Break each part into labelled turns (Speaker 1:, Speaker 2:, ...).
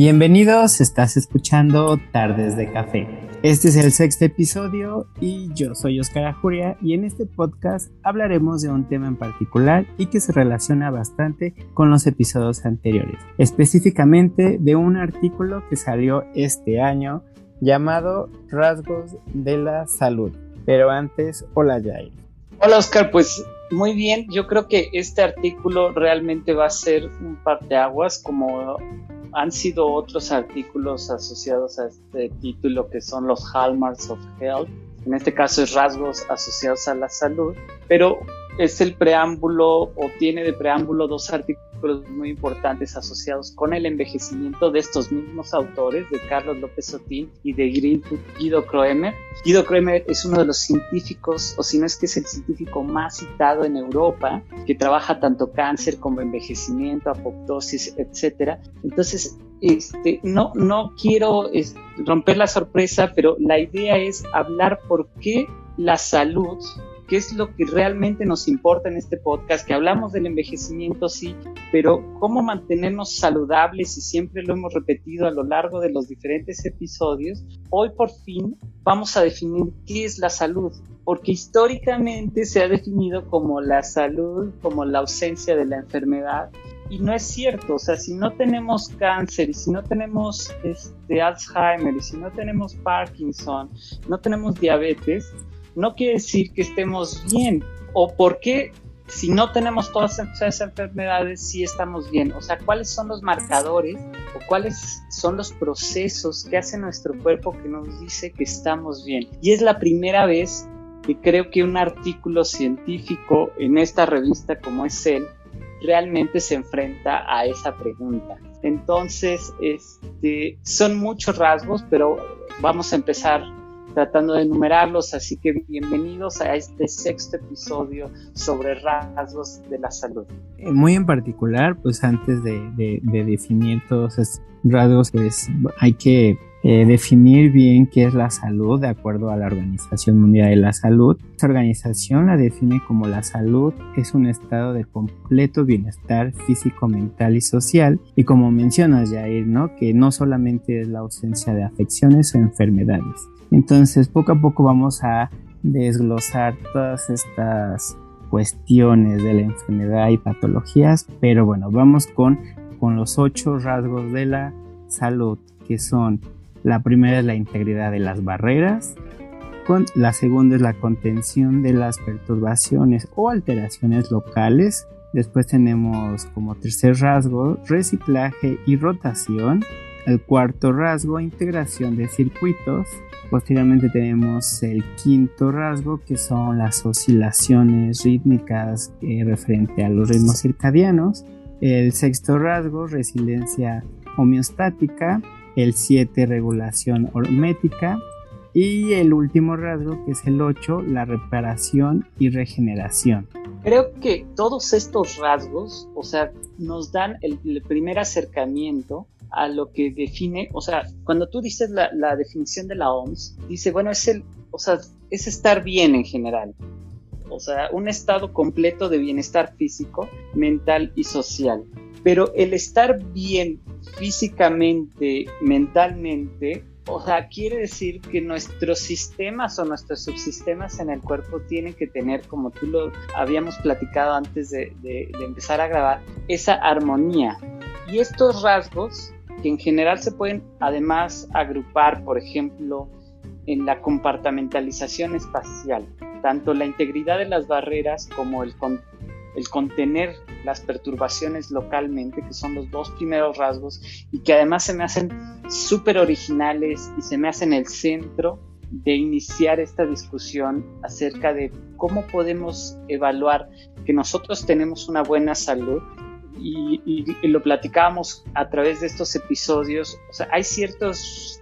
Speaker 1: Bienvenidos, estás escuchando Tardes de Café. Este es el sexto episodio y yo soy Oscar Ajuria y en este podcast hablaremos de un tema en particular y que se relaciona bastante con los episodios anteriores, específicamente de un artículo que salió este año llamado Rasgos de la Salud. Pero antes, hola Jair.
Speaker 2: Hola Oscar, pues muy bien, yo creo que este artículo realmente va a ser un parteaguas como han sido otros artículos asociados a este título que son los Hallmarks of Health. En este caso es rasgos asociados a la salud, pero es el preámbulo o tiene de preámbulo dos artículos muy importantes asociados con el envejecimiento de estos mismos autores, de Carlos López Otín y de Guido Kroemer. Guido Kroemer es uno de los científicos, o si no es que es el científico más citado en Europa, que trabaja tanto cáncer como envejecimiento, apoptosis, etcétera. Entonces, no quiero romper la sorpresa, pero la idea es hablar por qué la salud, qué es lo que realmente nos importa en este podcast, que hablamos del envejecimiento, sí, pero cómo mantenernos saludables, y siempre lo hemos repetido a lo largo de los diferentes episodios. Hoy por fin vamos a definir qué es la salud, porque históricamente se ha definido como la salud, como la ausencia de la enfermedad, y no es cierto. O sea, si no tenemos cáncer, y si no tenemos Alzheimer, y si no tenemos Parkinson, no tenemos diabetes, no quiere decir que estemos bien, o porque si no tenemos todas esas enfermedades sí estamos bien. O sea, ¿cuáles son los marcadores o cuáles son los procesos que hace nuestro cuerpo que nos dice que estamos bien? Y es la primera vez que creo que un artículo científico en esta revista como es Cell realmente se enfrenta a esa pregunta. Entonces, son muchos rasgos, pero vamos a empezar tratando de enumerarlos, así que bienvenidos a este sexto episodio sobre rasgos de la salud.
Speaker 1: Muy en particular, pues antes de definir todos estos rasgos, pues hay que definir bien qué es la salud de acuerdo a la Organización Mundial de la Salud. Esta organización la define como: la salud es un estado de completo bienestar físico, mental y social, y como mencionas, Jair, ¿no? Que no solamente es la ausencia de afecciones o enfermedades. Entonces, poco a poco vamos a desglosar todas estas cuestiones de la enfermedad y patologías, pero bueno, vamos con los 8 rasgos de la salud, que son: la primera es la integridad de las barreras, la segunda es la contención de las perturbaciones o alteraciones locales. Después tenemos como tercer rasgo reciclaje y rotación. El cuarto rasgo, integración de circuitos. Posteriormente tenemos el quinto rasgo, que son las oscilaciones rítmicas referente a los ritmos circadianos. El sexto rasgo, resiliencia homeostática. El 7, regulación hormética. Y el último rasgo, que es el 8, la reparación y regeneración.
Speaker 2: Creo que todos estos rasgos, o sea, nos dan el primer acercamiento a lo que define. O sea, cuando tú dices la definición de la OMS, dice, bueno, es estar bien en general. O sea, un estado completo de bienestar físico, mental y social. Pero el estar bien físicamente, mentalmente, o sea, quiere decir que nuestros sistemas o nuestros subsistemas en el cuerpo tienen que tener, como tú lo habíamos platicado antes de empezar a grabar, esa armonía. Y estos rasgos, que en general se pueden además agrupar, por ejemplo, en la compartimentalización espacial, tanto la integridad de las barreras como el contener las perturbaciones localmente, que son los dos primeros rasgos y que además se me hacen súper originales y se me hacen el centro de iniciar esta discusión acerca de cómo podemos evaluar que nosotros tenemos una buena salud. Y lo platicábamos a través de estos episodios. O sea, hay ciertas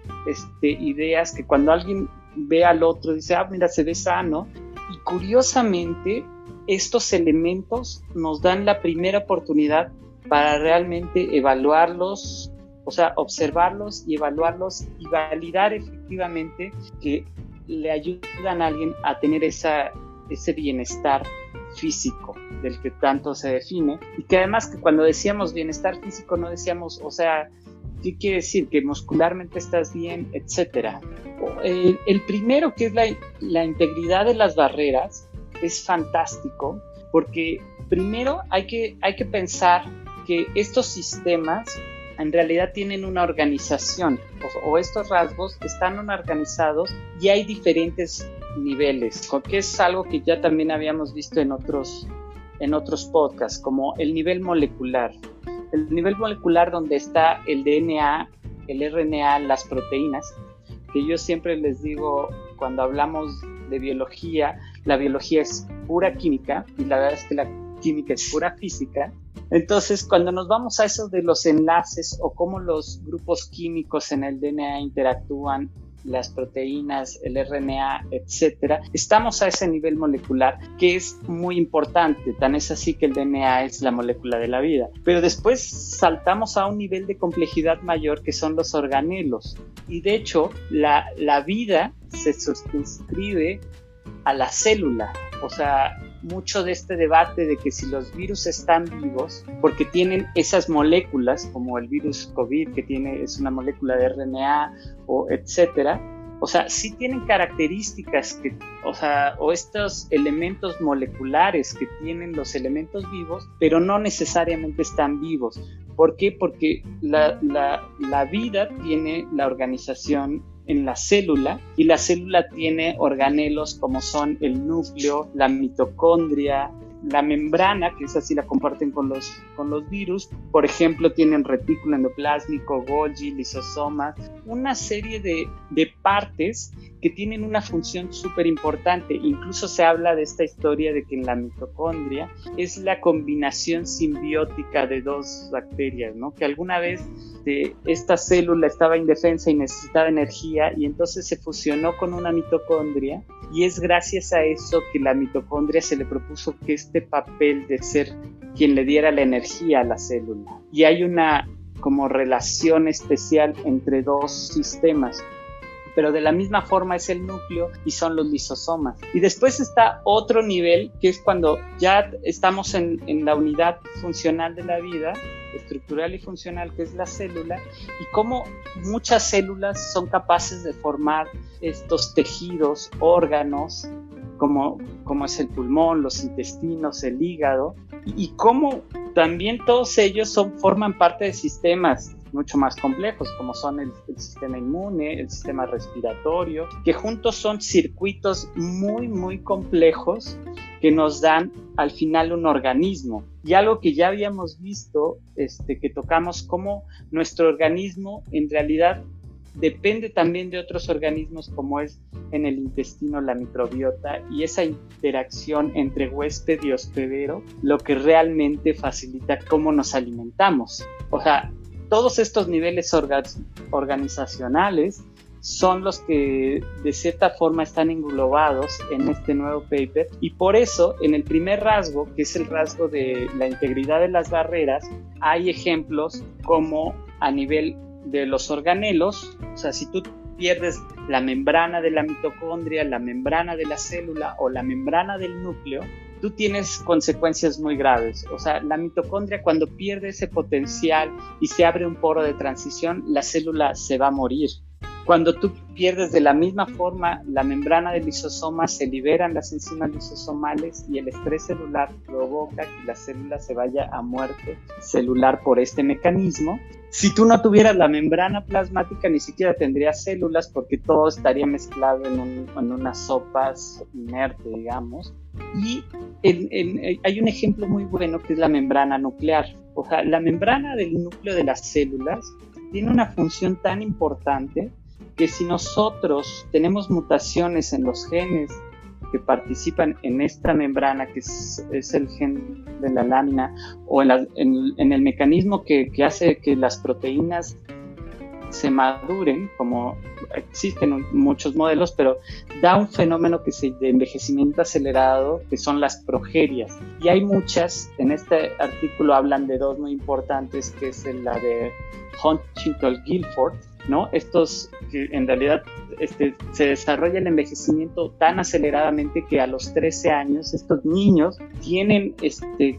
Speaker 2: ideas que cuando alguien ve al otro dice, mira, se ve sano, y curiosamente estos elementos nos dan la primera oportunidad para realmente evaluarlos, o sea, observarlos y evaluarlos y validar efectivamente que le ayudan a alguien a tener ese bienestar físico del que tanto se define, y que además que cuando decíamos bienestar físico no decíamos, o sea, ¿Qué quiere decir? Que muscularmente estás bien, etcétera. El primero, que es la integridad de las barreras, es fantástico, porque primero hay que pensar que estos sistemas en realidad tienen una organización, o estos rasgos están organizados y hay diferentes niveles, que es algo que ya también habíamos visto en otros podcasts, como el nivel molecular. El nivel molecular, donde está el DNA, el RNA, las proteínas, que yo siempre les digo cuando hablamos de biología, la biología es pura química y la verdad es que la química es pura física. Entonces, cuando nos vamos a eso de los enlaces o cómo los grupos químicos en el DNA interactúan, las proteínas, el RNA, etcétera, estamos a ese nivel molecular que es muy importante. Tan es así que el DNA es la molécula de la vida. Pero después saltamos a un nivel de complejidad mayor, que son los organelos. Y de hecho, la vida se circunscribe a la célula. O sea, mucho de este debate de que si los virus están vivos, porque tienen esas moléculas, como el virus COVID, que es una molécula de RNA, o etcétera, o sea, sí tienen características o estos elementos moleculares que tienen los elementos vivos, pero no necesariamente están vivos. ¿Por qué? Porque la vida tiene la organización en la célula, y la célula tiene organelos como son el núcleo, la mitocondria, la membrana, que esa sí la comparten con los virus. Por ejemplo, tienen retículo endoplásmico, Golgi, lisosomas, una serie de partes que tienen una función súper importante. Incluso se habla de esta historia de que en la mitocondria es la combinación simbiótica de dos bacterias, ¿no? Que alguna vez esta célula estaba indefensa y necesitaba energía, y entonces se fusionó con una mitocondria, y es gracias a eso que la mitocondria se le propuso que este papel de ser quien le diera la energía a la célula. Y hay una como relación especial entre dos sistemas, pero de la misma forma es el núcleo y son los lisosomas. Y después está otro nivel, que es cuando ya estamos en la unidad funcional de la vida, estructural y funcional, que es la célula, y cómo muchas células son capaces de formar estos tejidos, órganos, como es el pulmón, los intestinos, el hígado, y cómo también todos ellos forman parte de sistemas mucho más complejos, como son el sistema inmune, el sistema respiratorio, que juntos son circuitos muy, muy complejos que nos dan al final un organismo. Y algo que ya habíamos visto, que tocamos, como nuestro organismo en realidad depende también de otros organismos, como es en el intestino la microbiota, y esa interacción entre huésped y hospedero, lo que realmente facilita cómo nos alimentamos. O sea, todos estos niveles organizacionales son los que de cierta forma están englobados en este nuevo paper, y por eso en el primer rasgo, que es el rasgo de la integridad de las barreras, hay ejemplos como a nivel de los organelos. O sea, si tú pierdes la membrana de la mitocondria, la membrana de la célula o la membrana del núcleo, tú tienes consecuencias muy graves. O sea, la mitocondria, cuando pierde ese potencial y se abre un poro de transición, la célula se va a morir. Cuando tú pierdes de la misma forma la membrana del lisosoma, se liberan las enzimas lisosomales y el estrés celular provoca que la célula se vaya a muerte celular por este mecanismo. Si tú no tuvieras la membrana plasmática, ni siquiera tendrías células, porque todo estaría mezclado en unas sopas inerte, digamos. Y hay un ejemplo muy bueno, que es la membrana nuclear. O sea, la membrana del núcleo de las células tiene una función tan importante que si nosotros tenemos mutaciones en los genes que participan en esta membrana, que es el gen de la lámina, o en el mecanismo que hace que las proteínas se maduren, como existen muchos modelos, pero da un fenómeno de envejecimiento acelerado, que son las progerias. Y hay muchas. En este artículo hablan de dos muy importantes, que es la de Huntington-Gilford ¿no? Estos que en realidad se desarrolla el envejecimiento tan aceleradamente que a los 13 años estos niños tienen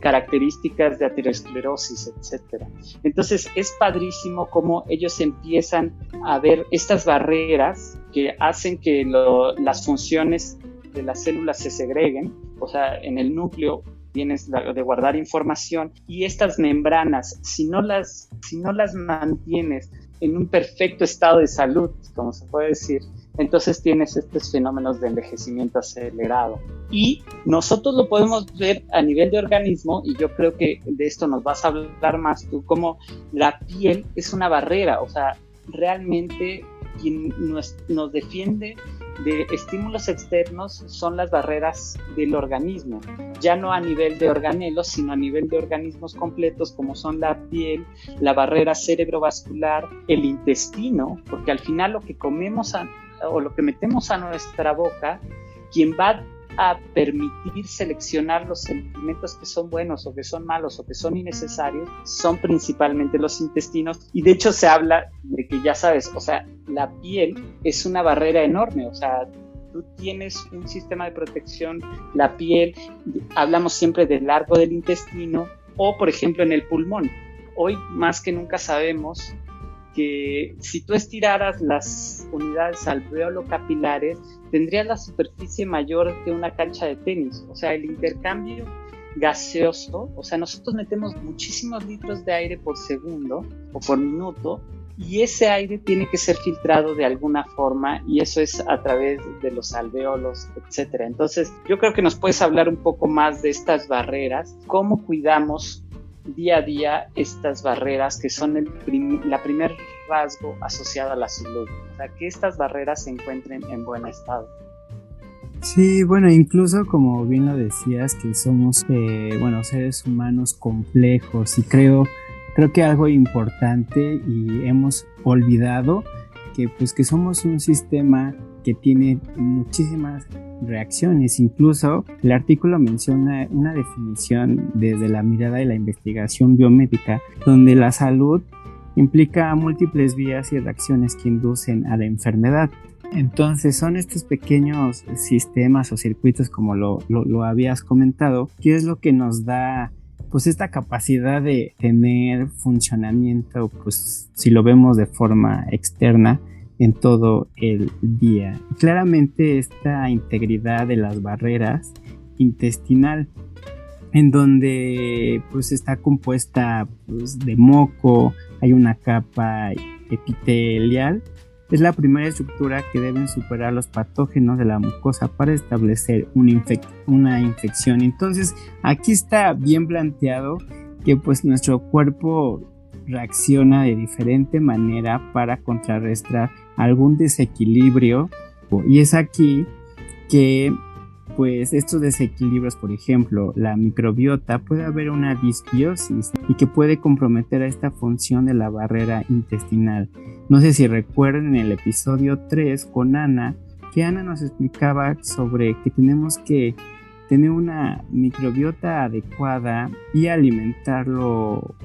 Speaker 2: características de aterosclerosis, etcétera. Entonces es padrísimo cómo ellos empiezan a ver estas barreras que hacen que las funciones de las células se segreguen, o sea, en el núcleo tienes de guardar información, y estas membranas, si no las mantienes en un perfecto estado de salud, como se puede decir, entonces tienes estos fenómenos de envejecimiento acelerado. Y nosotros lo podemos ver a nivel de organismo, y yo creo que de esto nos vas a hablar más tú, como la piel es una barrera, o sea, realmente quien nos defiende de estímulos externos son las barreras del organismo, ya no a nivel de organelos, sino a nivel de organismos completos como son la piel, la barrera cerebrovascular, el intestino, porque al final lo que comemos o lo que metemos a nuestra boca, quien va a permitir seleccionar los alimentos que son buenos o que son malos o que son innecesarios, son principalmente los intestinos. Y de hecho se habla de que, ya sabes, o sea, la piel es una barrera enorme, o sea, tú tienes un sistema de protección, la piel, hablamos siempre del largo del intestino o, por ejemplo, en el pulmón. Hoy más que nunca sabemos que si tú estiraras las unidades alveolo-capilares, tendrías la superficie mayor que una cancha de tenis. O sea, el intercambio gaseoso, o sea, nosotros metemos muchísimos litros de aire por segundo o por minuto, y ese aire tiene que ser filtrado de alguna forma, y eso es a través de los alvéolos, etcétera. Entonces, yo creo que nos puedes hablar un poco más de estas barreras, cómo cuidamos día a día estas barreras que son la primer rasgo asociado a la salud, o sea, que estas barreras se encuentren en buen estado.
Speaker 1: Sí, bueno, incluso como bien lo decías, que somos seres humanos complejos, y creo que algo importante y hemos olvidado que somos un sistema que tiene muchísimas reacciones. Incluso el artículo menciona una definición desde la mirada de la investigación biomédica, donde la salud implica múltiples vías y reacciones que inducen a la enfermedad. Entonces son estos pequeños sistemas o circuitos, como lo habías comentado, que es lo que nos da pues esta capacidad de tener funcionamiento, pues si lo vemos de forma externa, en todo el día. Claramente esta integridad de las barreras intestinal, en donde pues está compuesta pues, de moco, hay una capa epitelial, es la primera estructura que deben superar los patógenos de la mucosa para establecer una infección. Entonces aquí está bien planteado que pues nuestro cuerpo reacciona de diferente manera para contrarrestar algún desequilibrio, y es aquí que pues estos desequilibrios, por ejemplo la microbiota, puede haber una disbiosis y que puede comprometer a esta función de la barrera intestinal. No sé si recuerdan en el episodio 3 con Ana, que Ana nos explicaba sobre que tenemos que tener una microbiota adecuada y alimentarlo,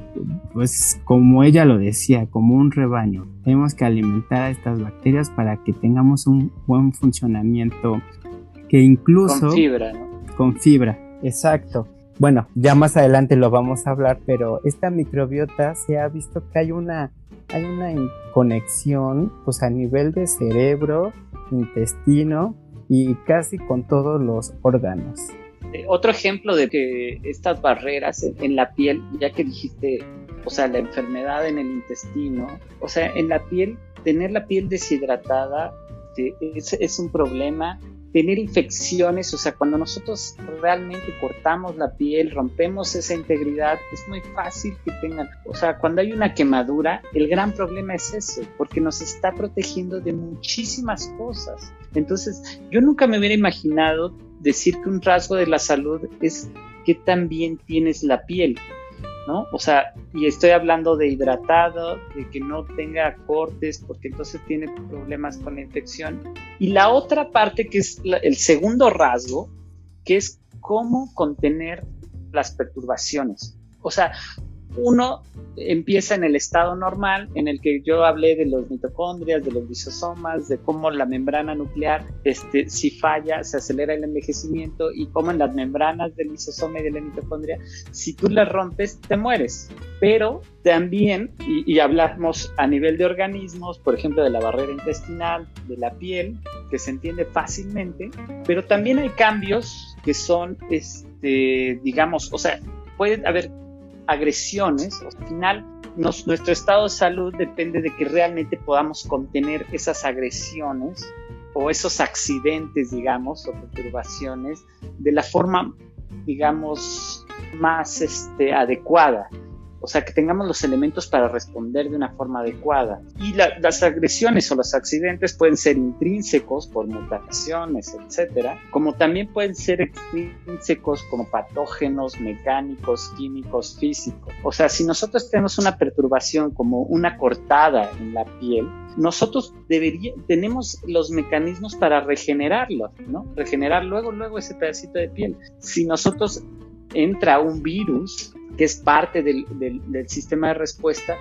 Speaker 1: pues como ella lo decía, como un rebaño. Tenemos que alimentar a estas bacterias para que tengamos un buen funcionamiento, que incluso...
Speaker 2: Con fibra, ¿no?
Speaker 1: Con fibra, exacto. Bueno, ya más adelante lo vamos a hablar, pero esta microbiota se ha visto que hay una conexión pues a nivel de cerebro, intestino y casi con todos los órganos.
Speaker 2: Otro ejemplo de que estas barreras en la piel, ya que dijiste, o sea, la enfermedad en el intestino, o sea, en la piel, tener la piel deshidratada es un problema. Tener infecciones, o sea, cuando nosotros realmente cortamos la piel, rompemos esa integridad, es muy fácil que tengan, o sea, cuando hay una quemadura, el gran problema es eso, porque nos está protegiendo de muchísimas cosas. Entonces, yo nunca me hubiera imaginado decir que un rasgo de la salud es qué tan bien tienes la piel, ¿no? O sea, y estoy hablando de hidratado, de que no tenga cortes, porque entonces tiene problemas con la infección. Y la otra parte, que es el segundo rasgo, que es cómo contener las perturbaciones. O sea, uno empieza en el estado normal, en el que yo hablé de los mitocondrias, de los lisosomas, de cómo la membrana nuclear, si falla, se acelera el envejecimiento, y cómo en las membranas del lisosoma y de la mitocondria, si tú las rompes, te mueres. Pero también, y hablamos a nivel de organismos, por ejemplo, de la barrera intestinal, de la piel, que se entiende fácilmente, pero también hay cambios que son, digamos, o sea, puede haber agresiones. Al final, nuestro estado de salud depende de que realmente podamos contener esas agresiones o esos accidentes, digamos, o perturbaciones de la forma, digamos, más adecuada. O sea, que tengamos los elementos para responder de una forma adecuada. Y las agresiones o los accidentes pueden ser intrínsecos por mutaciones, etcétera, como también pueden ser extrínsecos como patógenos mecánicos, químicos, físicos. O sea, si nosotros tenemos una perturbación como una cortada en la piel, nosotros tenemos los mecanismos para regenerarlo, ¿no? Regenerar luego ese pedacito de piel. Si nosotros entra un virus, que es parte del sistema de respuesta,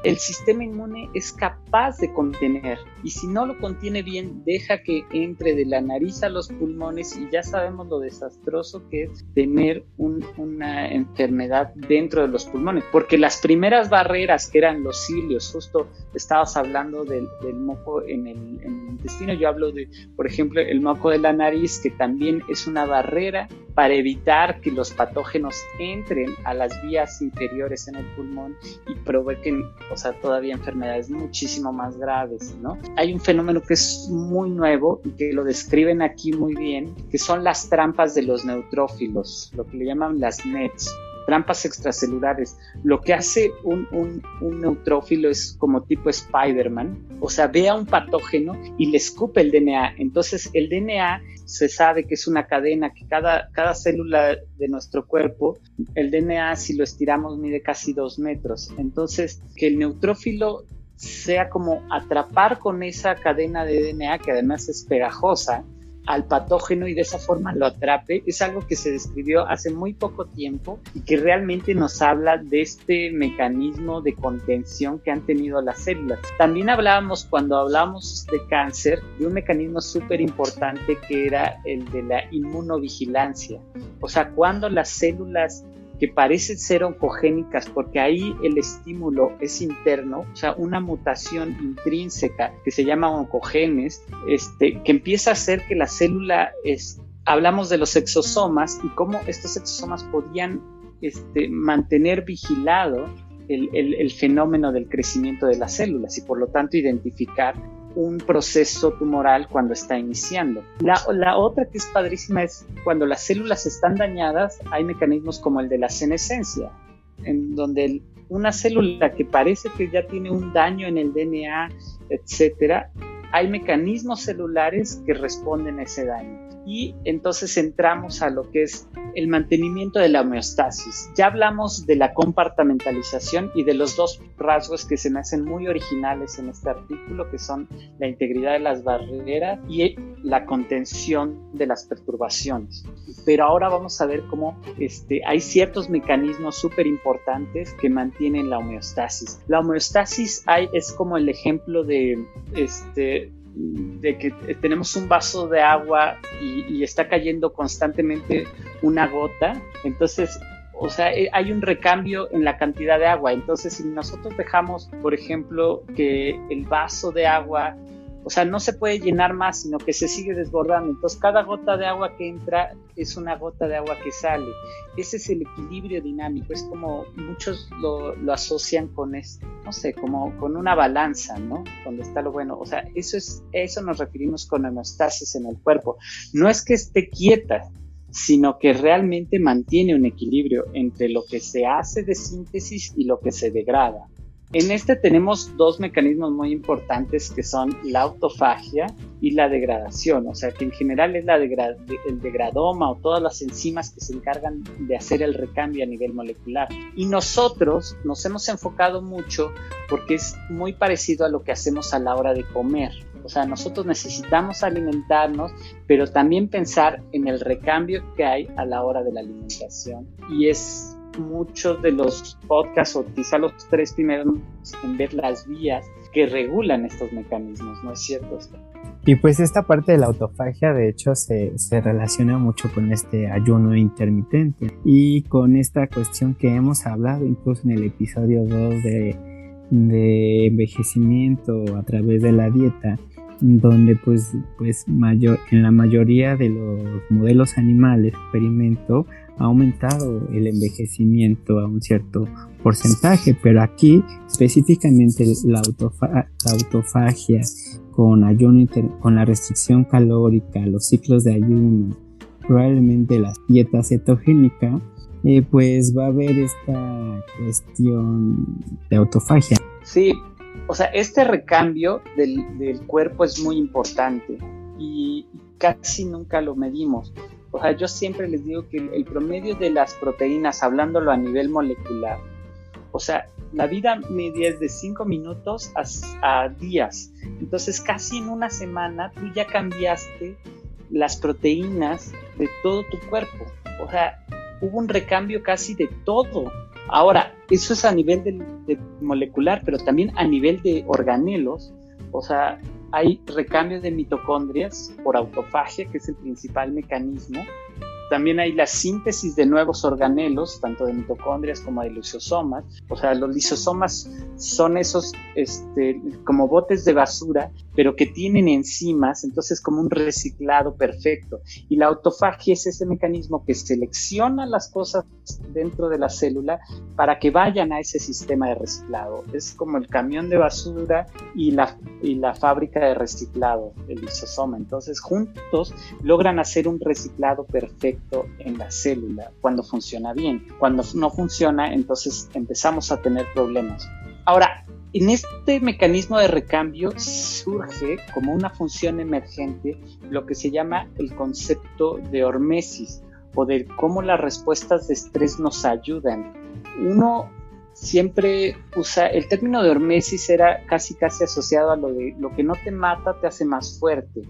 Speaker 2: el sistema inmune es capaz de contener, y si no lo contiene bien, deja que entre de la nariz a los pulmones, y ya sabemos lo desastroso que es tener una enfermedad dentro de los pulmones, porque las primeras barreras, que eran los cilios, justo estabas hablando del moco en el intestino, yo hablo de, por ejemplo, el moco de la nariz, que también es una barrera para evitar que los patógenos entren a las vías inferiores en el pulmón y provoquen, o sea, todavía enfermedades muchísimo más graves, ¿no? Hay un fenómeno que es muy nuevo y que lo describen aquí muy bien, que son las trampas de los neutrófilos, lo que le llaman las NETs, trampas extracelulares. Lo que hace un neutrófilo es como tipo Spider-Man, o sea, ve a un patógeno y le escupe el DNA. Entonces, el DNA se sabe que es una cadena, que cada célula de nuestro cuerpo, el DNA, si lo estiramos, mide casi 2 metros. Entonces, que el neutrófilo sea como atrapar con esa cadena de DNA, que además es pegajosa, al patógeno, y de esa forma lo atrape, es algo que se describió hace muy poco tiempo y que realmente nos habla de este mecanismo de contención que han tenido las células. También cuando hablamos de cáncer, de un mecanismo súper importante, que era el de la inmunovigilancia. O sea, cuando las células que parecen ser oncogénicas, porque ahí el estímulo es interno, o sea, una mutación intrínseca que se llama oncogenes, que empieza a hacer que la célula, hablamos de los exosomas y cómo estos exosomas podían mantener vigilado el fenómeno del crecimiento de las células, y por lo tanto identificar un proceso tumoral cuando está iniciando. La otra que es padrísima es cuando las células están dañadas, hay mecanismos como el de la senescencia, en donde una célula que parece que ya tiene un daño en el DNA, etcétera, hay mecanismos celulares que responden a ese daño. Y entonces entramos a lo que es el mantenimiento de la homeostasis. Ya hablamos de la compartimentalización y de los dos rasgos que se me hacen muy originales en este artículo, que son la integridad de las barreras y la contención de las perturbaciones. Pero ahora vamos a ver cómo hay ciertos mecanismos súper importantes que mantienen la homeostasis. La homeostasis es como el ejemplo de que tenemos un vaso de agua y está cayendo constantemente una gota. Entonces, o sea, hay un recambio en la cantidad de agua. Entonces, si nosotros dejamos, por ejemplo, que el vaso de agua, o sea, no se puede llenar más, sino que se sigue desbordando. Entonces, cada gota de agua que entra es una gota de agua que sale. Ese es el equilibrio dinámico. Es como muchos lo asocian con no sé, como con una balanza, ¿no? Donde está lo bueno. O sea, eso nos referimos con homeostasis en el cuerpo. No es que esté quieta, sino que realmente mantiene un equilibrio entre lo que se hace de síntesis y lo que se degrada. En tenemos dos mecanismos muy importantes, que son la autofagia y la degradación, o sea que en general es el degradoma o todas las enzimas que se encargan de hacer el recambio a nivel molecular. Y nosotros nos hemos enfocado mucho porque es muy parecido a lo que hacemos a la hora de comer. O sea, nosotros necesitamos alimentarnos, pero también pensar en el recambio que hay a la hora de la alimentación. Y es muchos de los podcasts, o quizá los 3 primeros, en ver las vías que regulan estos mecanismos, ¿no es cierto?
Speaker 1: Y pues esta parte de la autofagia de hecho se relaciona mucho con este ayuno intermitente y con esta cuestión que hemos hablado incluso en el episodio 2 de envejecimiento a través de la dieta, donde pues en la mayoría de los modelos animales experimento ha aumentado el envejecimiento a un cierto porcentaje, pero aquí específicamente la autofagia con ayuno con la restricción calórica, los ciclos de ayuno, probablemente la dieta cetogénica, pues va a haber esta cuestión de autofagia.
Speaker 2: Sí, o sea, este recambio del cuerpo es muy importante y casi nunca lo medimos. O sea, yo siempre les digo que el promedio de las proteínas, hablándolo a nivel molecular, o sea, la vida media es de 5 minutos a días. Entonces, casi en una semana tú ya cambiaste las proteínas de todo tu cuerpo. O sea, hubo un recambio casi de todo. Ahora, eso es a nivel de molecular, pero también a nivel de organelos. O sea, hay recambio de mitocondrias por autofagia, que es el principal mecanismo. También hay la síntesis de nuevos organelos, tanto de mitocondrias como de lisosomas. O sea, los lisosomas son esos como botes de basura, pero que tienen enzimas, entonces como un reciclado perfecto. Y la autofagia es ese mecanismo que selecciona las cosas dentro de la célula para que vayan a ese sistema de reciclado. Es como el camión de basura y la fábrica de reciclado, el lisosoma. Entonces, juntos logran hacer un reciclado perfecto en la célula cuando funciona bien. Cuando no funciona, entonces empezamos a tener problemas. Ahora, en este mecanismo de recambio surge como una función emergente lo que se llama el concepto de hormesis, o de cómo las respuestas de estrés nos ayudan. Uno siempre usa el término de hormesis, era casi asociado a lo de lo que no te mata te hace más fuerte.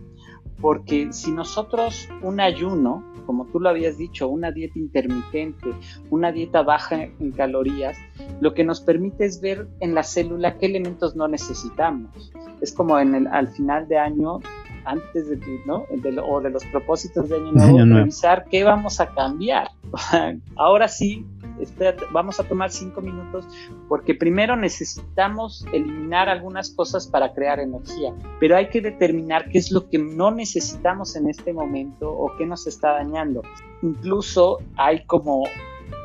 Speaker 2: Porque si nosotros un ayuno, como tú lo habías dicho, una dieta intermitente, una dieta baja en calorías, lo que nos permite es ver en la célula qué elementos no necesitamos. Es como al final de año, antes de que, ¿no? O de los propósitos de año nuevo, revisar qué vamos a cambiar. Ahora sí, vamos a tomar 5 minutos porque primero necesitamos eliminar algunas cosas para crear energía, pero hay que determinar qué es lo que no necesitamos en este momento o qué nos está dañando. Incluso hay como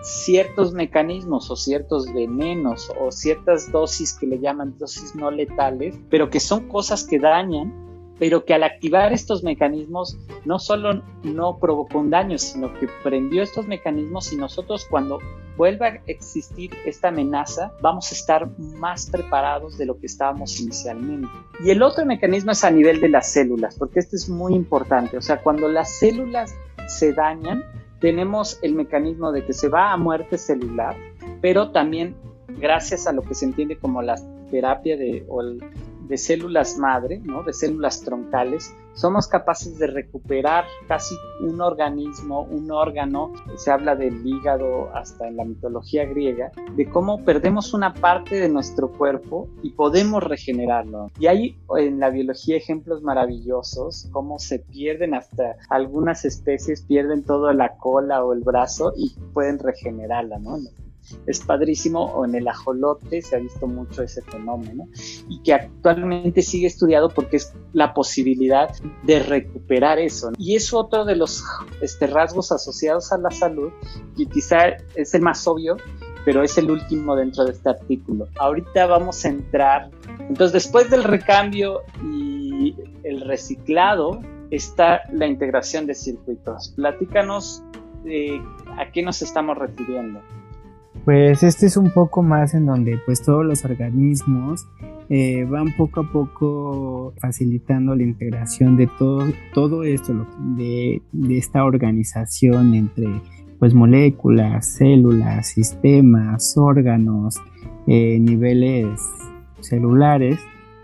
Speaker 2: ciertos mecanismos o ciertos venenos o ciertas dosis que le llaman dosis no letales, pero que son cosas que dañan, pero que al activar estos mecanismos no solo no provocó un daño, sino que prendió estos mecanismos, y nosotros cuando vuelva a existir esta amenaza vamos a estar más preparados de lo que estábamos inicialmente. Y el otro mecanismo es a nivel de las células, porque este es muy importante. O sea, cuando las células se dañan, tenemos el mecanismo de que se va a muerte celular, pero también gracias a lo que se entiende como la terapia de células madre, ¿no? De células troncales, somos capaces de recuperar casi un organismo, un órgano. Se habla del hígado hasta en la mitología griega, de cómo perdemos una parte de nuestro cuerpo y podemos regenerarlo. Y hay en la biología ejemplos maravillosos, cómo se pierden, hasta algunas especies pierden toda la cola o el brazo y pueden regenerarla, ¿no? Es padrísimo. O en el ajolote se ha visto mucho ese fenómeno y que actualmente sigue estudiado porque es la posibilidad de recuperar eso. Y es otro de los rasgos asociados a la salud, y quizá es el más obvio, pero es el último dentro de este artículo. Ahorita vamos a entrar. Entonces, después del recambio y el reciclado está la integración de circuitos. Platícanos a qué nos estamos refiriendo.
Speaker 1: Pues este es un poco más en donde pues todos los organismos van poco a poco facilitando la integración de todo esto, de esta organización entre pues moléculas, células, sistemas, órganos, niveles celulares,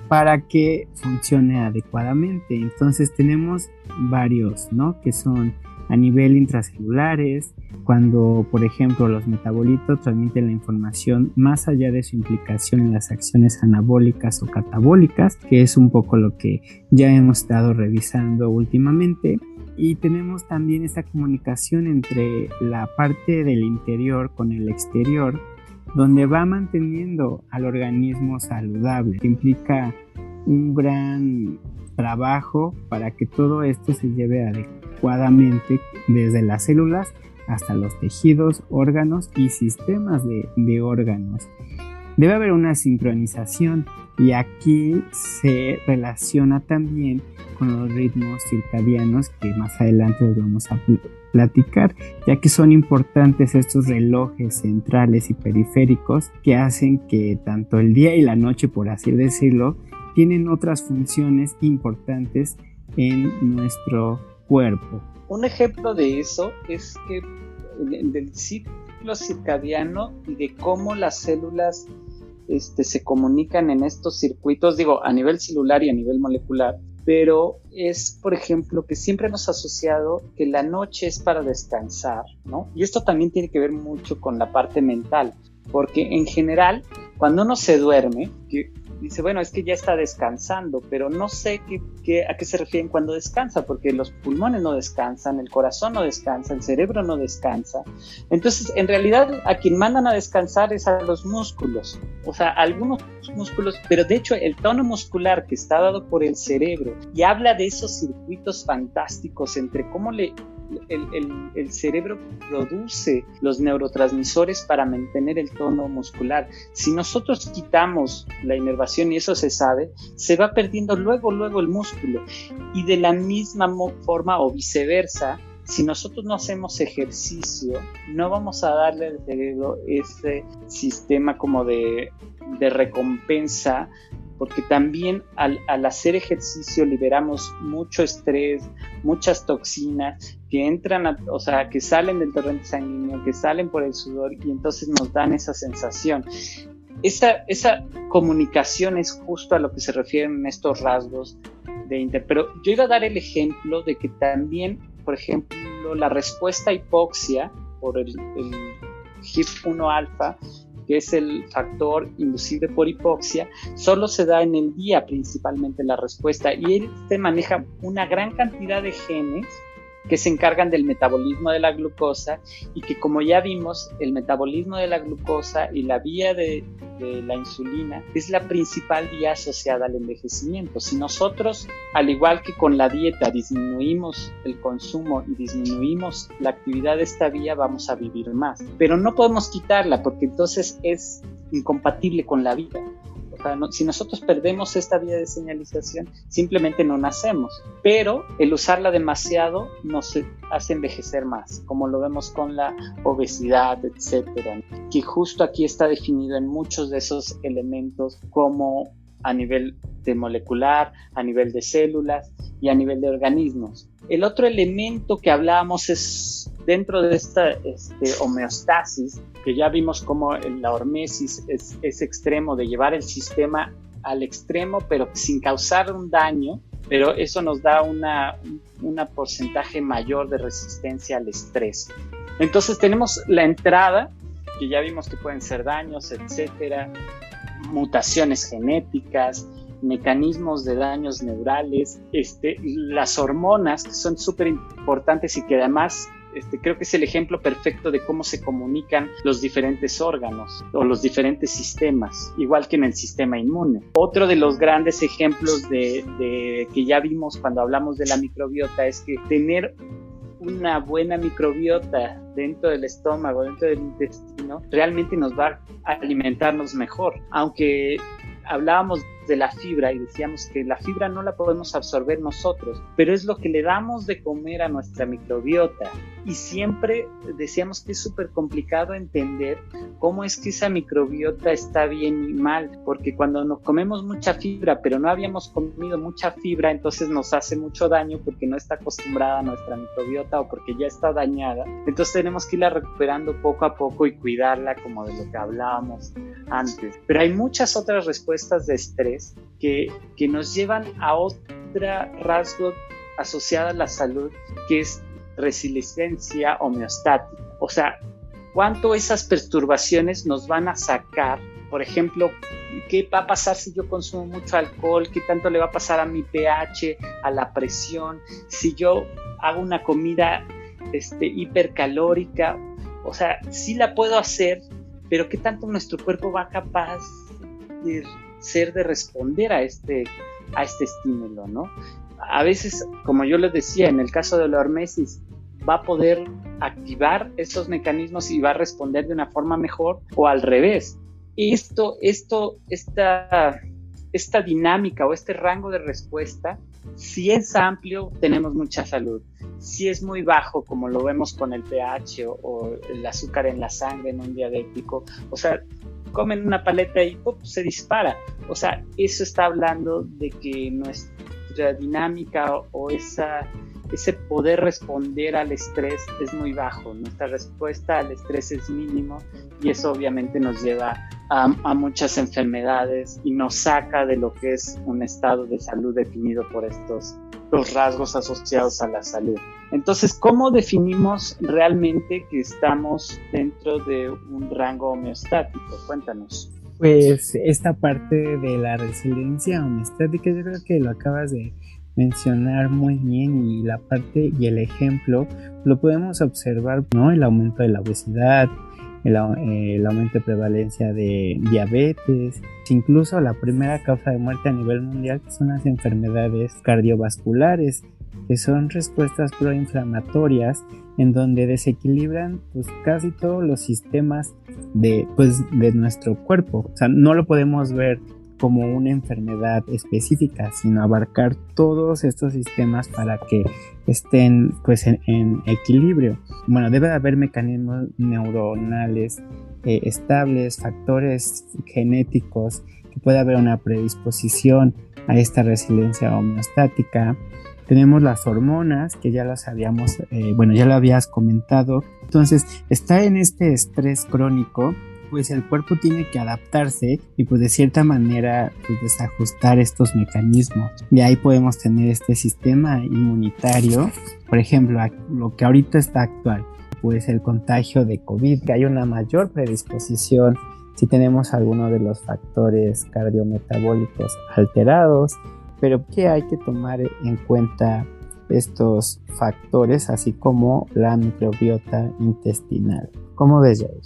Speaker 1: para que funcione adecuadamente. Entonces tenemos varios, ¿no? Que son a nivel intracelulares, cuando, por ejemplo, los metabolitos transmiten la información más allá de su implicación en las acciones anabólicas o catabólicas, que es un poco lo que ya hemos estado revisando últimamente. Y tenemos también esta comunicación entre la parte del interior con el exterior, donde va manteniendo al organismo saludable, que implica un gran trabajo para que todo esto se lleve adecuadamente desde las células hasta los tejidos, órganos y sistemas de órganos. Debe haber una sincronización y aquí se relaciona también con los ritmos circadianos que más adelante los vamos a platicar, ya que son importantes estos relojes centrales y periféricos que hacen que tanto el día y la noche, por así decirlo, tienen otras funciones importantes en nuestro cuerpo.
Speaker 2: Un ejemplo de eso es que del ciclo circadiano y de cómo las células se comunican en estos circuitos, digo, a nivel celular y a nivel molecular, pero es, por ejemplo, que siempre hemos asociado que la noche es para descansar, ¿no? Y esto también tiene que ver mucho con la parte mental, porque en general, cuando uno se duerme, que dice, bueno, es que ya está descansando, pero no sé a qué se refieren cuando descansa, porque los pulmones no descansan, el corazón no descansa, el cerebro no descansa. Entonces, en realidad, a quien mandan a descansar es a los músculos, o sea, algunos músculos, pero de hecho el tono muscular que está dado por el cerebro y habla de esos circuitos fantásticos entre cómo el cerebro produce los neurotransmisores para mantener el tono muscular. Si nosotros quitamos la inervación, y eso se sabe, se va perdiendo luego el músculo. Y de la misma forma o viceversa, si nosotros no hacemos ejercicio, no vamos a darle al cerebro ese sistema como de recompensa, porque también al hacer ejercicio liberamos mucho estrés, muchas toxinas que entran, que salen del torrente sanguíneo, que salen por el sudor y entonces nos dan esa sensación. Esa comunicación es justo a lo que se refieren estos rasgos pero yo iba a dar el ejemplo de que también, por ejemplo, la respuesta a hipoxia por el HIF-1 alfa, que es el factor inducible por hipoxia, solo se da en el día principalmente la respuesta, y él maneja una gran cantidad de genes que se encargan del metabolismo de la glucosa, y que, como ya vimos, el metabolismo de la glucosa y la vía de la insulina es la principal vía asociada al envejecimiento. Si nosotros, al igual que con la dieta, disminuimos el consumo y disminuimos la actividad de esta vía, vamos a vivir más. Pero no podemos quitarla, porque entonces es incompatible con la vida. Si nosotros perdemos esta vía de señalización, simplemente no nacemos, pero el usarla demasiado nos hace envejecer más, como lo vemos con la obesidad, etcétera, que justo aquí está definido en muchos de esos elementos, como a nivel de molecular, a nivel de células y a nivel de organismos. El otro elemento que hablábamos es dentro de esta homeostasis, que ya vimos como la hormesis es extremo, de llevar el sistema al extremo pero sin causar un daño, pero eso nos da un porcentaje mayor de resistencia al estrés. Entonces tenemos la entrada, que ya vimos que pueden ser daños, etcétera, mutaciones genéticas, mecanismos de daños neurales, las hormonas, que son súper importantes y que además creo que es el ejemplo perfecto de cómo se comunican los diferentes órganos o los diferentes sistemas, igual que en el sistema inmune. Otro de los grandes ejemplos de que ya vimos cuando hablamos de la microbiota es que tener una buena microbiota dentro del estómago, dentro del intestino, realmente nos va a alimentarnos mejor. Aunque hablábamos de la fibra y decíamos que la fibra no la podemos absorber nosotros, pero es lo que le damos de comer a nuestra microbiota. Y siempre decíamos que es súper complicado entender cómo es que esa microbiota está bien y mal, porque cuando nos comemos mucha fibra, pero no habíamos comido mucha fibra, entonces nos hace mucho daño porque no está acostumbrada a nuestra microbiota o porque ya está dañada. Entonces tenemos que irla recuperando poco a poco y cuidarla, como de lo que hablábamos antes. Pero hay muchas otras respuestas de estrés que nos llevan a otro rasgo asociado a la salud, que es resiliencia homeostática. O sea, cuánto esas perturbaciones nos van a sacar. Por ejemplo, ¿qué va a pasar si yo consumo mucho alcohol? ¿Qué tanto le va a pasar a mi pH, a la presión? Si yo hago una comida hipercalórica, o sea, sí la puedo hacer, pero ¿qué tanto nuestro cuerpo va capaz de responder a este estímulo, ¿no? A veces, como yo les decía, en el caso de la hormesis, va a poder activar esos mecanismos y va a responder de una forma mejor, o al revés. Esta dinámica o este rango de respuesta, si es amplio, tenemos mucha salud. Si es muy bajo, como lo vemos con el pH o el azúcar en la sangre en un diabético, o sea, comen una paleta y se dispara. O sea, eso está hablando de que nuestra dinámica o ese poder responder al estrés es muy bajo. Nuestra respuesta al estrés es mínimo y eso obviamente nos lleva a muchas enfermedades y nos saca de lo que es un estado de salud definido por los rasgos asociados a la salud. Entonces, ¿cómo definimos realmente que estamos dentro de un rango homeostático? Cuéntanos.
Speaker 1: Pues esta parte de la resiliencia homeostática, yo creo que lo acabas de mencionar muy bien, y la parte y el ejemplo lo podemos observar, ¿no? El aumento de la obesidad, el aumento de prevalencia de diabetes, incluso la primera causa de muerte a nivel mundial, que son las enfermedades cardiovasculares, que son respuestas proinflamatorias en donde desequilibran pues casi todos los sistemas de nuestro cuerpo. O sea, no lo podemos ver como una enfermedad específica, sino abarcar todos estos sistemas para que estén pues en equilibrio. Bueno, debe haber mecanismos neuronales estables, factores genéticos, que puede haber una predisposición a esta resiliencia homeostática. Tenemos las hormonas, que ya las habíamos, ya lo habías comentado. Entonces, estar en este estrés crónico, pues el cuerpo tiene que adaptarse y pues de cierta manera pues desajustar estos mecanismos. De ahí podemos tener este sistema inmunitario, por ejemplo, lo que ahorita está actual, pues el contagio de COVID, que hay una mayor predisposición si tenemos alguno de los factores cardiometabólicos alterados, pero que hay que tomar en cuenta estos factores, así como la microbiota intestinal. ¿Cómo ves, Jair?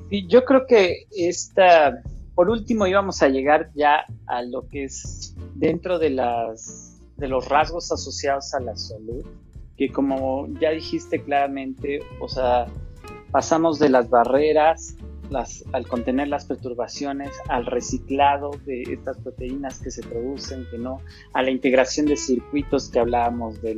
Speaker 2: Sí, yo creo que por último íbamos a llegar ya a lo que es dentro de los rasgos asociados a la salud, que como ya dijiste claramente, o sea, pasamos de las barreras al contener las perturbaciones, al reciclado de estas proteínas que se producen, que no, a la integración de circuitos que hablábamos de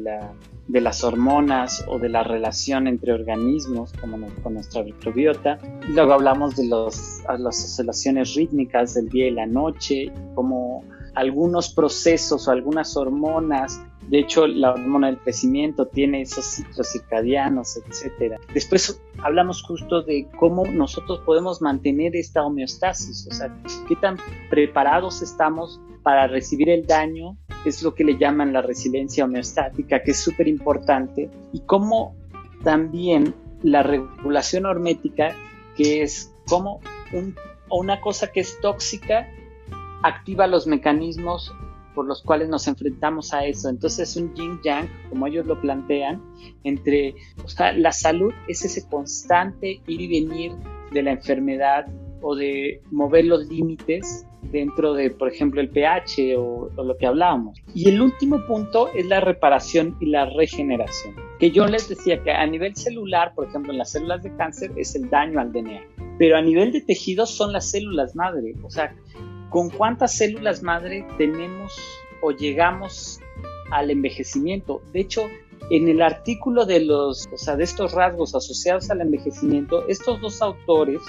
Speaker 2: las hormonas o de la relación entre organismos, como con nuestra microbiota. Luego hablamos de las oscilaciones rítmicas del día y la noche, como algunos procesos o algunas hormonas. De hecho, la hormona del crecimiento tiene esos ciclos circadianos, etcétera. Después hablamos justo de cómo nosotros podemos mantener esta homeostasis, o sea, qué tan preparados estamos para recibir el daño, es lo que le llaman la resiliencia homeostática, que es súper importante, y cómo también la regulación hormética, que es como una cosa que es tóxica, activa los mecanismos por los cuales nos enfrentamos a eso. Entonces es un yin-yang, como ellos lo plantean, o sea, la salud es ese constante ir y venir de la enfermedad o de mover los límites dentro de, por ejemplo, el pH o lo que hablábamos. Y el último punto es la reparación y la regeneración, que yo les decía que a nivel celular, por ejemplo, en las células de cáncer es el daño al DNA, pero a nivel de tejidos son las células madre. O sea, ¿con cuántas células madre tenemos o llegamos al envejecimiento? De hecho, en el artículo de estos rasgos asociados al envejecimiento, estos dos autores,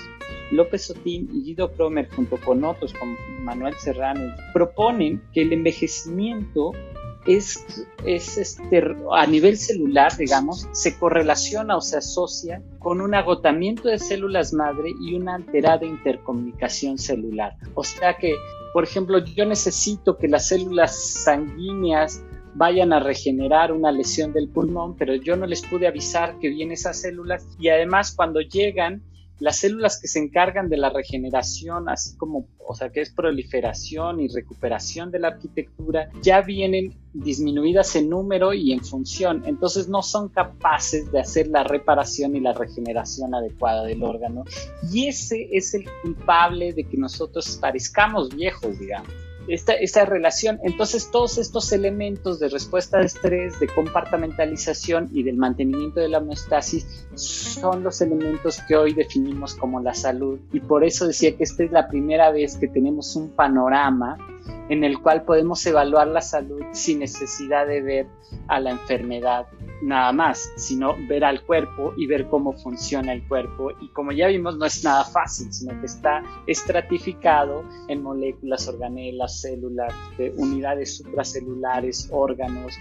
Speaker 2: López Otín y Guido Kromer, junto con otros, como Manuel Serrano, proponen que el envejecimiento es a nivel celular, digamos, se correlaciona o se asocia con un agotamiento de células madre y una alterada intercomunicación celular. O sea que, por ejemplo, yo necesito que las células sanguíneas vayan a regenerar una lesión del pulmón, pero yo no les pude avisar que vienen esas células, y además cuando llegan, las células que se encargan de la regeneración, así como, o sea, que es proliferación y recuperación de la arquitectura, ya vienen disminuidas en número y en función, entonces no son capaces de hacer la reparación y la regeneración adecuada del órgano, y ese es el culpable de que nosotros parezcamos viejos, digamos. Esta relación, entonces todos estos elementos de respuesta de estrés, de compartimentalización y del mantenimiento de la homeostasis son los elementos que hoy definimos como la salud, y por eso decía que esta es la primera vez que tenemos un panorama en el cual podemos evaluar la salud sin necesidad de ver a la enfermedad nada más, sino ver al cuerpo y ver cómo funciona el cuerpo, y como ya vimos no es nada fácil, sino que está estratificado en moléculas, organelas, células, unidades supracelulares, órganos,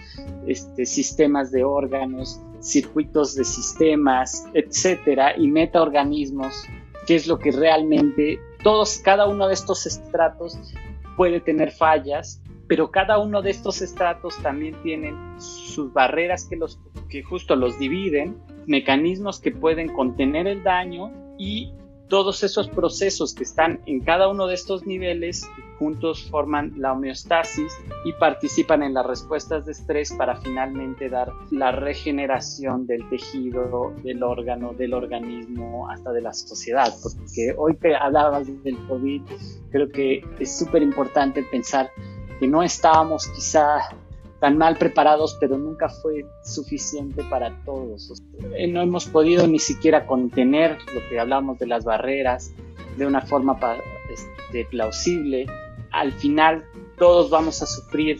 Speaker 2: sistemas de órganos, circuitos de sistemas, etcétera, y metaorganismos, que es lo que realmente cada uno de estos estratos puede tener fallas, pero cada uno de estos estratos también tienen sus barreras que justo los dividen, mecanismos que pueden contener el daño, y todos esos procesos que están en cada uno de estos niveles juntos forman la homeostasis y participan en las respuestas de estrés para finalmente dar la regeneración del tejido, del órgano, del organismo, hasta de la sociedad. Porque hoy que hablabas del COVID, creo que es súper importante pensar que no estábamos quizá tan mal preparados, pero nunca fue suficiente para todos. O sea, no hemos podido ni siquiera contener lo que hablamos de las barreras de una forma plausible. Al final todos vamos a sufrir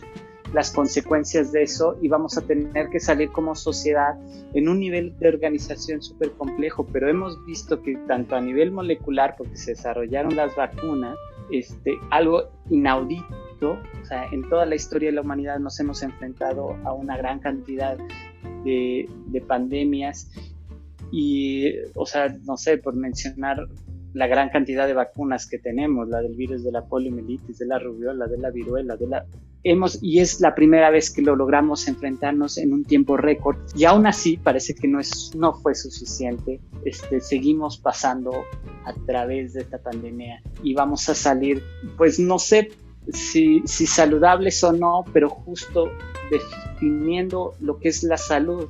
Speaker 2: las consecuencias de eso y vamos a tener que salir como sociedad en un nivel de organización súper complejo, pero hemos visto que tanto a nivel molecular, porque se desarrollaron las vacunas, algo inaudito. O sea, en toda la historia de la humanidad nos hemos enfrentado a una gran cantidad de pandemias y, o sea, no sé, por mencionar la gran cantidad de vacunas que tenemos, la del virus de la poliomielitis, de la rubiola, de la viruela, y es la primera vez que lo logramos enfrentarnos en un tiempo récord, y aún así parece que no fue suficiente. Seguimos pasando a través de esta pandemia y vamos a salir, pues no sé si saludables o no, pero justo definiendo lo que es la salud.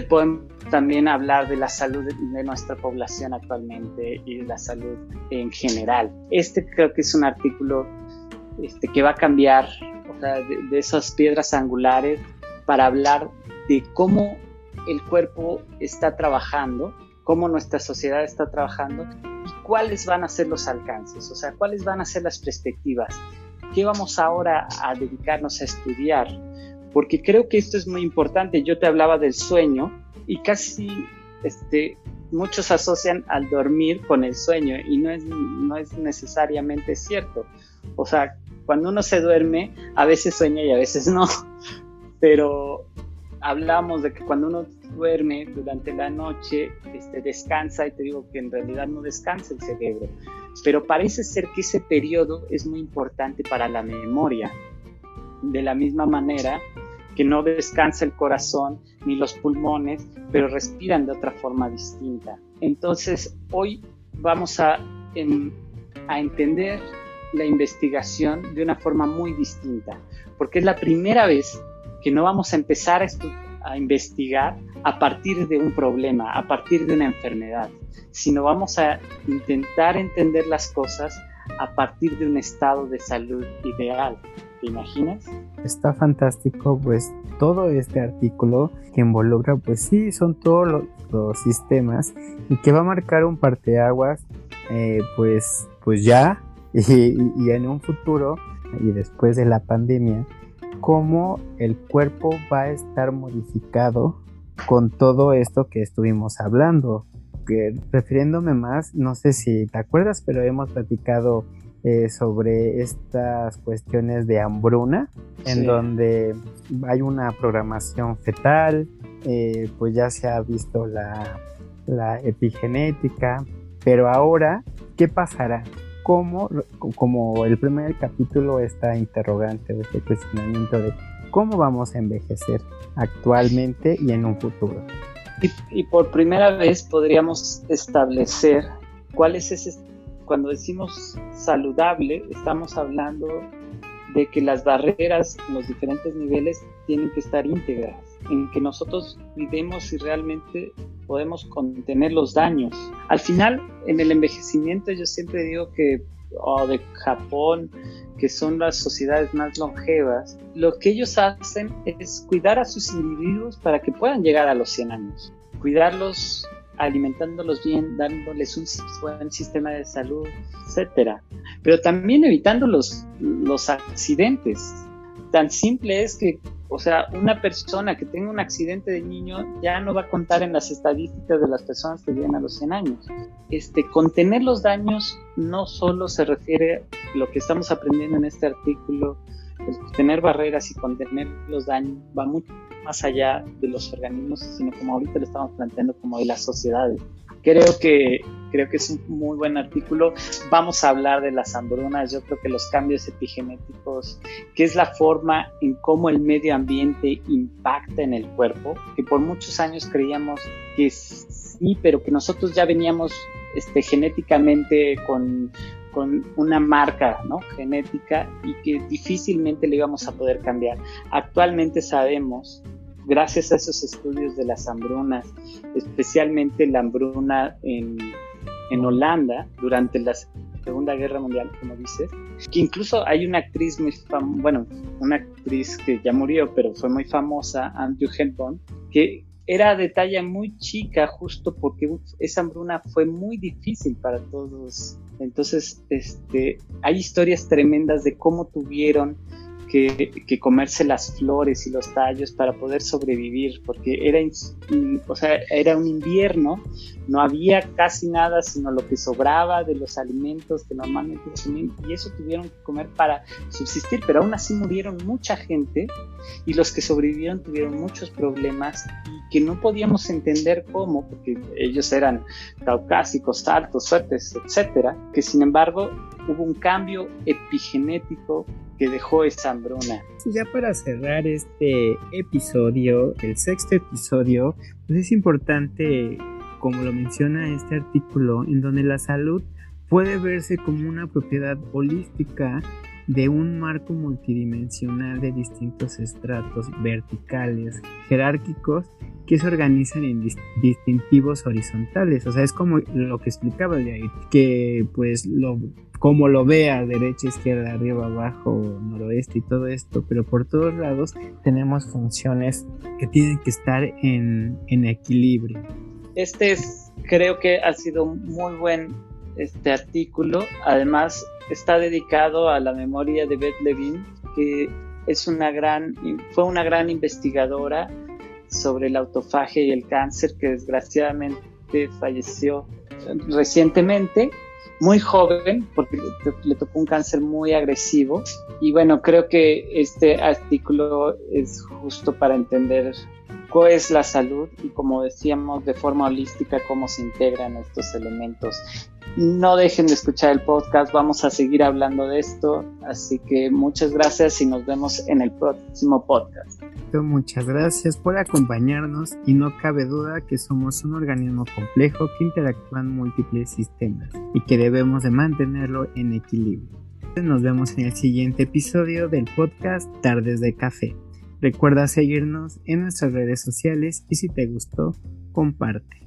Speaker 2: Podemos también hablar de la salud de nuestra población actualmente y de la salud en general. Creo que es un artículo que va a cambiar, o sea, de esas piedras angulares, para hablar de cómo el cuerpo está trabajando, cómo nuestra sociedad está trabajando y cuáles van a ser los alcances, o sea, cuáles van a ser las perspectivas. ¿Qué vamos ahora a dedicarnos a estudiar? Porque creo que esto es muy importante. Yo te hablaba del sueño y casi muchos asocian al dormir con el sueño y no es necesariamente cierto. O sea, cuando uno se duerme, a veces sueña y a veces no. Pero hablamos de que cuando uno duerme durante la noche, descansa, y te digo que en realidad no descansa el cerebro. Pero parece ser que ese periodo es muy importante para la memoria. De la misma manera que no descansa el corazón ni los pulmones, pero respiran de otra forma distinta. Entonces, hoy vamos a entender la investigación de una forma muy distinta, porque es la primera vez que no vamos a empezar a investigar a partir de un problema, a partir de una enfermedad, sino vamos a intentar entender las cosas a partir de un estado de salud ideal. ¿Te imaginas?
Speaker 1: Está fantástico, pues, todo este artículo que involucra, pues sí, son todos los sistemas y que va a marcar un parteaguas, pues ya y en un futuro y después de la pandemia, cómo el cuerpo va a estar modificado con todo esto que estuvimos hablando. Refiriéndome más, no sé si te acuerdas, pero hemos platicado sobre estas cuestiones de hambruna, en donde hay una programación fetal, pues ya se ha visto la epigenética, pero ahora, ¿qué pasará? Como el primer capítulo, está interrogante, este cuestionamiento de cómo vamos a envejecer actualmente y en un futuro.
Speaker 2: Y por primera vez podríamos establecer cuál es ese, cuando decimos saludable, estamos hablando de que las barreras en los diferentes niveles tienen que estar íntegras, en que nosotros cuidemos si realmente podemos contener los daños. Al final, en el envejecimiento, yo siempre digo que de Japón, que son las sociedades más longevas, lo que ellos hacen es cuidar a sus individuos para que puedan llegar a los 100 años, cuidarlos alimentándolos bien, dándoles un buen sistema de salud, etcétera, pero también evitando los accidentes. Tan simple es que, o sea, una persona que tenga un accidente de niño ya no va a contar en las estadísticas de las personas que viven a los 100 años. Contener los daños no solo se refiere a lo que estamos aprendiendo en este artículo, tener barreras y contener los daños va mucho más allá de los organismos, sino como ahorita lo estamos planteando, como de las sociedades. Creo que es un muy buen artículo. Vamos a hablar de las hambrunas. Yo creo que los cambios epigenéticos, que es la forma en cómo el medio ambiente impacta en el cuerpo, que por muchos años creíamos que sí, pero que nosotros ya veníamos genéticamente con una marca, ¿no?, genética, y que difícilmente le íbamos a poder cambiar. Actualmente sabemos, gracias a esos estudios de las hambrunas, especialmente la hambruna en Holanda durante la Segunda Guerra Mundial, como dices, que incluso hay una actriz una actriz que ya murió, pero fue muy famosa, Audrey Hepburn, que era de talla muy chica justo porque esa hambruna fue muy difícil para todos. Entonces, hay historias tremendas de cómo tuvieron que comerse las flores y los tallos para poder sobrevivir, porque era un invierno, no había casi nada sino lo que sobraba de los alimentos que normalmente consumían, y eso tuvieron que comer para subsistir, pero aún así murieron mucha gente, y los que sobrevivieron tuvieron muchos problemas y que no podíamos entender cómo, porque ellos eran caucásicos, altos, fuertes, etcétera, que sin embargo hubo un cambio epigenético que dejó esa hambruna.
Speaker 1: Sí, ya para cerrar este episodio, el 6º episodio, pues es importante, como lo menciona este artículo, en donde la salud puede verse como una propiedad holística de un marco multidimensional de distintos estratos verticales, jerárquicos, que se organizan en distintivos horizontales. O sea, es como lo que explicaba de ahí, que pues como lo vea, derecha, izquierda, arriba, abajo, noroeste y todo esto, pero por todos lados tenemos funciones que tienen que estar en equilibrio.
Speaker 2: Creo que ha sido muy buen artículo. Además, está dedicado a la memoria de Beth Levine, que fue una gran investigadora sobre la autofagia y el cáncer, que desgraciadamente falleció recientemente, muy joven, porque le tocó un cáncer muy agresivo. Y bueno, creo que este artículo es justo para entender qué es la salud y, como decíamos, de forma holística, cómo se integran estos elementos. No dejen de escuchar el podcast, vamos a seguir hablando de esto, así que muchas gracias y nos vemos en el próximo podcast.
Speaker 1: Muchas gracias por acompañarnos, y no cabe duda que somos un organismo complejo que interactúa en múltiples sistemas y que debemos de mantenerlo en equilibrio. Nos vemos en el siguiente episodio del podcast Tardes de Café. Recuerda seguirnos en nuestras redes sociales y si te gustó, comparte.